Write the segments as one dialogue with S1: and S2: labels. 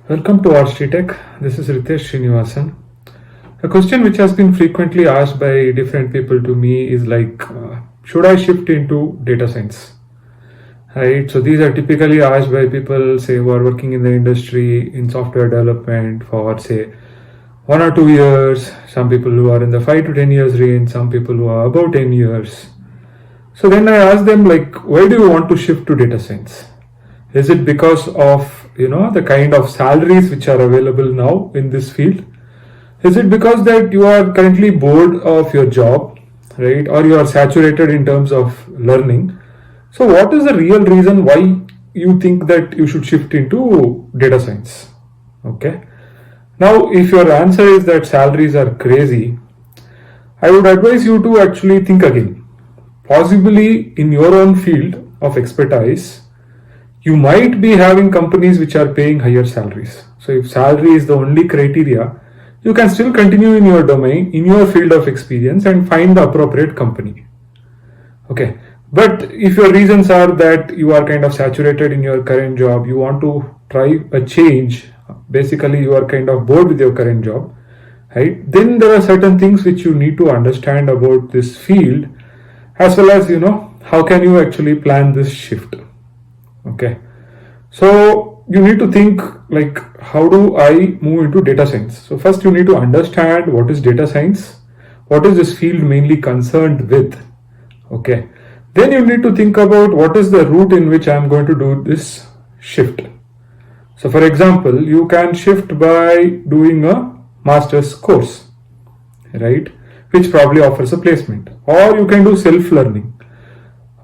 S1: Welcome to RC Tech. This is Ritesh Srinivasan. A question which has been frequently asked by different people to me is should I shift into data science? Right. So these are typically asked by people, say, who are working in the industry in software development for say 1 or 2 years. Some people who are in the 5 to 10 years range. Some people who are about 10 years. So then I ask them why do you want to shift to data science? Is it because of the kind of salaries which are available now in this field? Is it because that you are currently bored of your job, right? Or you are saturated in terms of learning? So what is the real reason why you think that you should shift into data science? Okay. Now, if your answer is that salaries are crazy, I would advise you to actually think again. Possibly in your own field of expertise, you might be having companies which are paying higher salaries. So if salary is the only criteria, you can still continue in your domain, in your field of experience, and find the appropriate company. Okay. But if your reasons are that you are kind of saturated in your current job, you want to try a change, basically you are kind of bored with your current job, right? Then there are certain things which you need to understand about this field, as well as how can you actually plan this shift. Okay. So you need to think how do I move into data science? So first you need to understand what is data science, what is this field mainly concerned with. Okay. Then you need to think about what is the route in which I am going to do this shift. So for example, you can shift by doing a master's course, right? Which probably offers a placement, or you can do self-learning.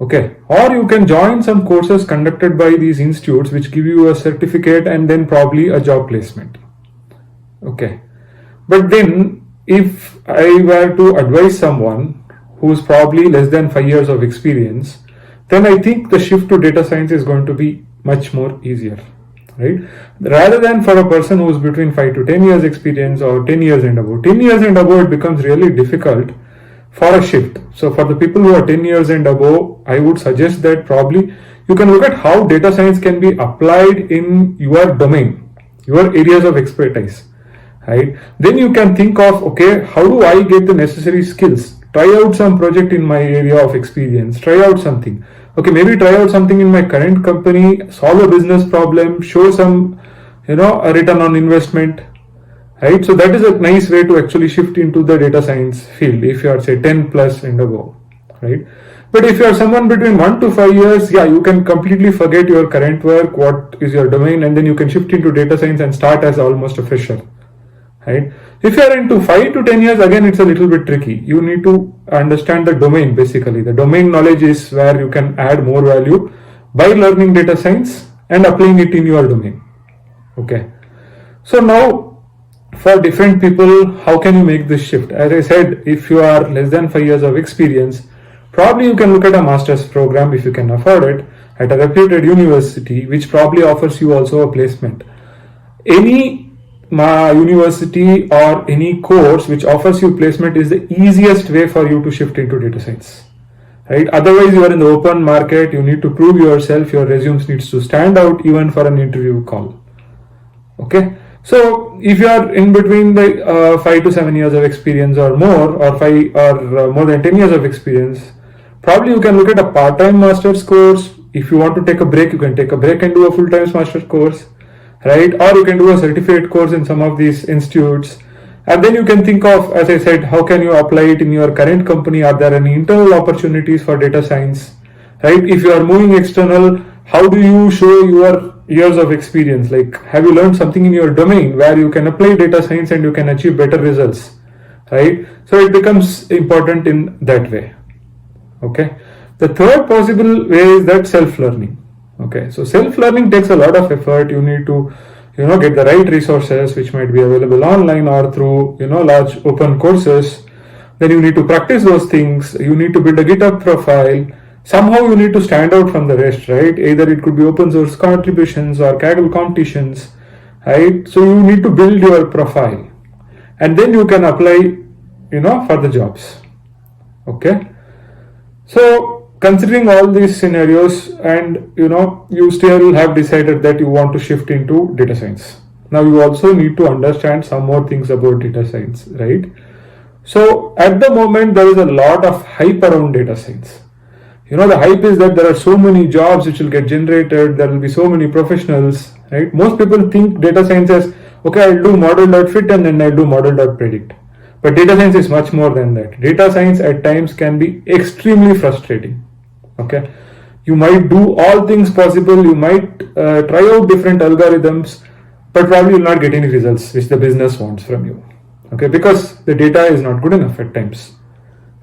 S1: Okay, or you can join some courses conducted by these institutes which give you a certificate and then probably a job placement. Okay, but then if I were to advise someone who's probably less than 5 years of experience, then I think the shift to data science is going to be much more easier, right? Rather than for a person who's between 5 to 10 years experience or 10 years and above. 10 years and above, it becomes really difficult for a shift. So for the people who are 10 years and above, I would suggest that probably you can look at how data science can be applied in your domain, your areas of expertise, right? Then you can think of, okay, how do I get the necessary skills? Try out some project in my area of experience, try out something. Okay, maybe try out something in my current company, solve a business problem, show some, a return on investment, right? So that is a nice way to actually shift into the data science field if you are say 10 plus and above, right? But if you are someone between 1 to 5 years, yeah, you can completely forget your current work, what is your domain, and then you can shift into data science and start as almost a fresher, right? If you are into 5 to 10 years, again, it's a little bit tricky. You need to understand the domain basically. The domain knowledge is where you can add more value by learning data science and applying it in your domain. Okay. So now, for different people, how can you make this shift? As I said, if you are less than 5 years of experience, probably you can look at a master's program if you can afford it at a reputed university, which probably offers you also a placement. Any university or any course which offers you placement is the easiest way for you to shift into data science, right? Otherwise, you are in the open market, you need to prove yourself, your resume needs to stand out even for an interview call. Okay. So if you are in between the 5 to 7 years of experience or more, or 5 or more than 10 years of experience, probably you can look at a part-time master's course. If you want to take a break, you can take a break and do a full-time master's course, right? Or you can do a certificate course in some of these institutes. And then you can think of, as I said, how can you apply it in your current company? Are there any internal opportunities for data science, right? If you are moving external, how do you show your years of experience? Like, have you learned something in your domain where you can apply data science and you can achieve better results, right? So it becomes important in that way. Okay. The third possible way is that self-learning. Okay. So self-learning takes a lot of effort. You need to, get the right resources which might be available online or through, large open courses. Then you need to practice those things. You need to build a GitHub profile. Somehow you need to stand out from the rest, right? Either it could be open source contributions or Kaggle competitions, right? So you need to build your profile and then you can apply, for the jobs. Okay. So considering all these scenarios and, you still have decided that you want to shift into data science. Now you also need to understand some more things about data science, right? So at the moment there is a lot of hype around data science. The hype is that there are so many jobs which will get generated, there will be so many professionals, right? Most people think data science as, okay, I'll do model.fit and then I'll do model.predict. But data science is much more than that. Data science at times can be extremely frustrating. Okay, you might do all things possible, you might try out different algorithms, but probably will not get any results which the business wants from you. Okay, because the data is not good enough at times.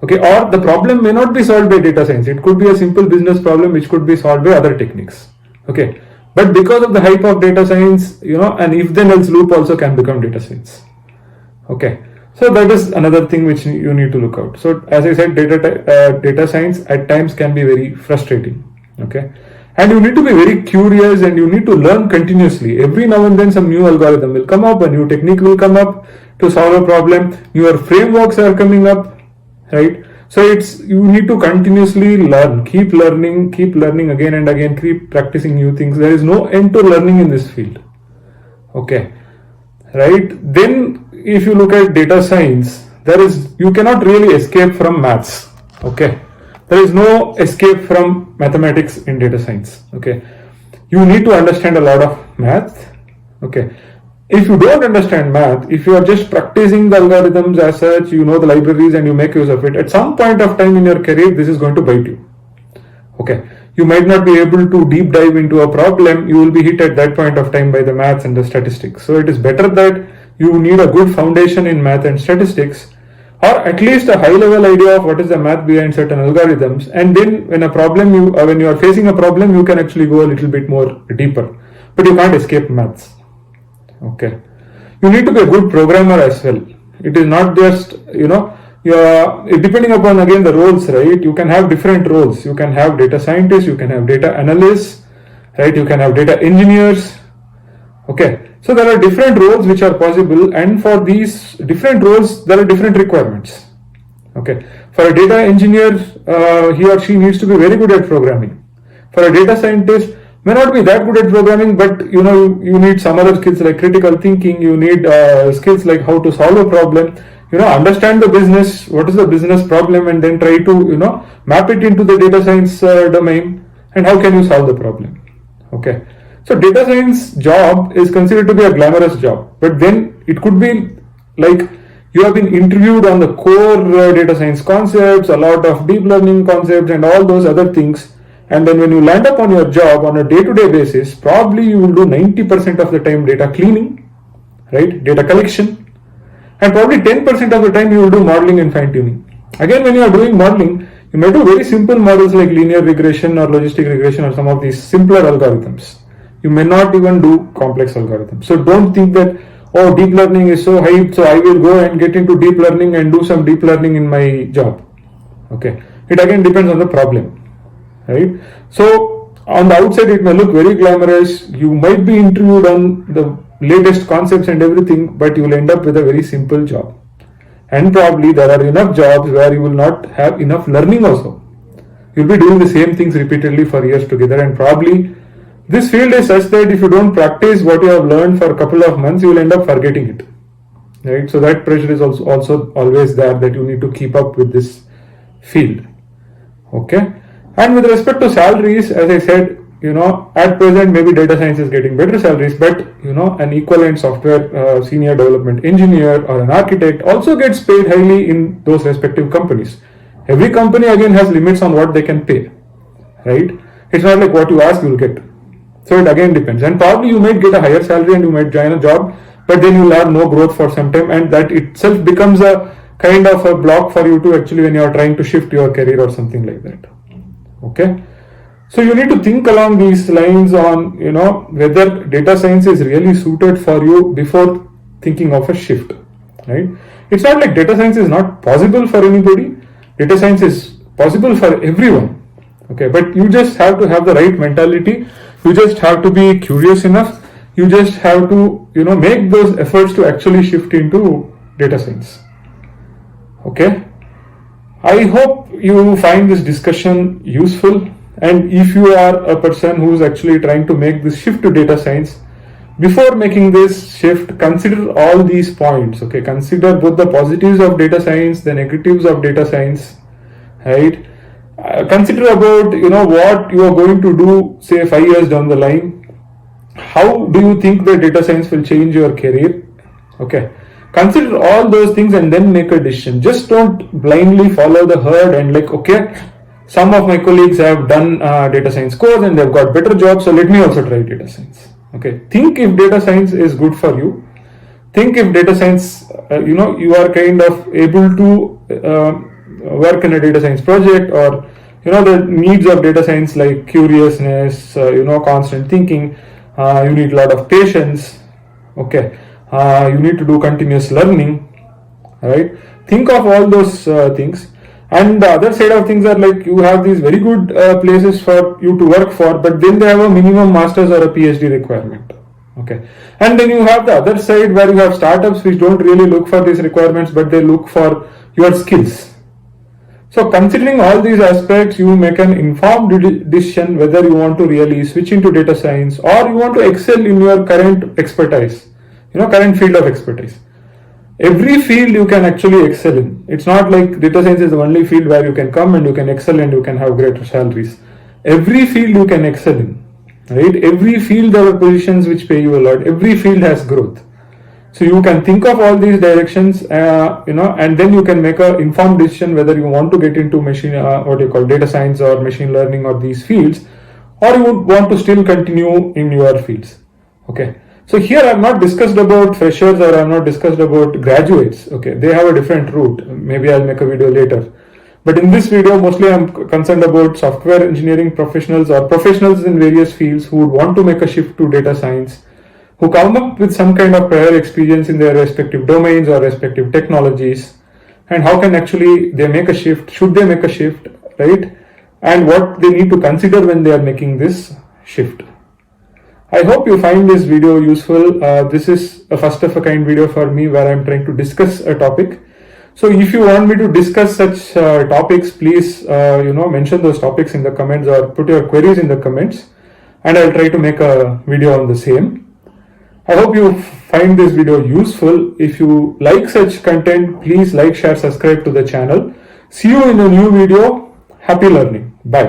S1: Okay, or the problem may not be solved by data science. It could be a simple business problem which could be solved by other techniques. Okay, but because of the hype of data science, an if then else loop also can become data science. Okay, so that is another thing which you need to look out. So as I said, data science at times can be very frustrating. Okay, and you need to be very curious and you need to learn continuously. Every now and then some new algorithm will come up, a new technique will come up to solve a problem, newer frameworks are coming up, right? So you need to continuously learn, keep learning again and again, keep practicing new things. There is no end to learning in this field. Okay, right? Then if you look at data science, you cannot really escape from maths. Okay, there is no escape from mathematics in data science. Okay, you need to understand a lot of math. Okay, if you don't understand math, if you are just practicing the algorithms as such, you know the libraries and you make use of it, at some point of time in your career, this is going to bite you. Okay, you might not be able to deep dive into a problem, you will be hit at that point of time by the maths and the statistics. So it is better that you need a good foundation in math and statistics, or at least a high level idea of what is the math behind certain algorithms, and then when you are facing a problem, you can actually go a little bit more deeper, but you can't escape maths. Okay, you need to be a good programmer as well. It is not just depending upon again the roles, right? You can have different roles. You can have data scientists, you can have data analysts, right? You can have data engineers. Okay, so there are different roles which are possible, and for these different roles there are different requirements. Okay, for a data engineer, he or she needs to be very good at programming. For a data scientist, may not be that good at programming, but you need some other skills like critical thinking. You need skills like how to solve a problem, understand the business, what is the business problem, and then try to map it into the data science domain, and how can you solve the problem. Okay, so data science job is considered to be a glamorous job, but then it could be like you have been interviewed on the core data science concepts, a lot of deep learning concepts and all those other things. And then when you land up on your job on a day-to-day basis, probably you will do 90% of the time data cleaning, right? Data collection. And probably 10% of the time you will do modeling and fine-tuning. Again, when you are doing modeling, you may do very simple models like linear regression or logistic regression or some of these simpler algorithms. You may not even do complex algorithms. So don't think that, oh, deep learning is so hyped, so I will go and get into deep learning and do some deep learning in my job. Okay. It again depends on the problem. Right? So on the outside it may look very glamorous, you might be interviewed on the latest concepts and everything, but you will end up with a very simple job. And probably there are enough jobs where you will not have enough learning also. You will be doing the same things repeatedly for years together, and probably this field is such that if you don't practice what you have learned for a couple of months, you will end up forgetting it. Right? So that pressure is also always there, that you need to keep up with this field. Okay. And with respect to salaries, as I said, at present maybe data science is getting better salaries, but an equivalent software senior development engineer or an architect also gets paid highly in those respective companies. Every company again has limits on what they can pay, right? It's not like what you ask you will get. So it again depends, and probably you might get a higher salary and you might join a job, but then you will have no growth for some time, and that itself becomes a kind of a block for you to actually when you are trying to shift your career or something like that. Okay, so you need to think along these lines on whether data science is really suited for you before thinking of a shift, right? It's not like data science is not possible for anybody. Data science is possible for everyone. Okay, but you just have to have the right mentality. You just have to be curious enough. You just have to make those efforts to actually shift into data science. Okay, I hope you find this discussion useful, and if you are a person who is actually trying to make this shift to data science, before making this shift, consider all these points. Okay, consider both the positives of data science, the negatives of data science, right? Consider about what you are going to do, say 5 years down the line. How do you think the data science will change your career? Okay, consider all those things and then make a decision. Just don't blindly follow the herd and like, okay, some of my colleagues have done data science course and they've got better jobs, so let me also try data science. Okay, think if data science is good for you. Think if data science, you are kind of able to work in a data science project, or the needs of data science like curiousness, constant thinking. You need a lot of patience. Okay, you need to do continuous learning, right? Think of all those things. And the other side of things are like, you have these very good places for you to work for, but then they have a minimum master's or a PhD requirement. Okay, and then you have the other side where you have startups which don't really look for these requirements, but they look for your skills. So considering all these aspects, you make an informed decision whether you want to really switch into data science or you want to excel in your current expertise, current field of expertise. Every field you can actually excel in. It's not like data science is the only field where you can come and you can excel and you can have greater salaries. Every field you can excel in, right? Every field there are positions which pay you a lot. Every field has growth. So you can think of all these directions, and then you can make an informed decision whether you want to get into data science or machine learning or these fields, or you would want to still continue in your fields. Okay. So here I have not discussed about freshers, or I have not discussed about graduates. Okay, they have a different route. Maybe I'll make a video later. But in this video, mostly I'm concerned about software engineering professionals or professionals in various fields who would want to make a shift to data science, who come up with some kind of prior experience in their respective domains or respective technologies, and how can actually they make a shift, should they make a shift, right? And what they need to consider when they are making this shift. I hope you find this video useful. This is a first of a kind video for me where I'm trying to discuss a topic. So if you want me to discuss such topics, please mention those topics in the comments or put your queries in the comments, and I'll try to make a video on the same. I hope you find this video useful. If you like such content, please like, share, subscribe to the channel. See you in a new video. Happy learning. Bye.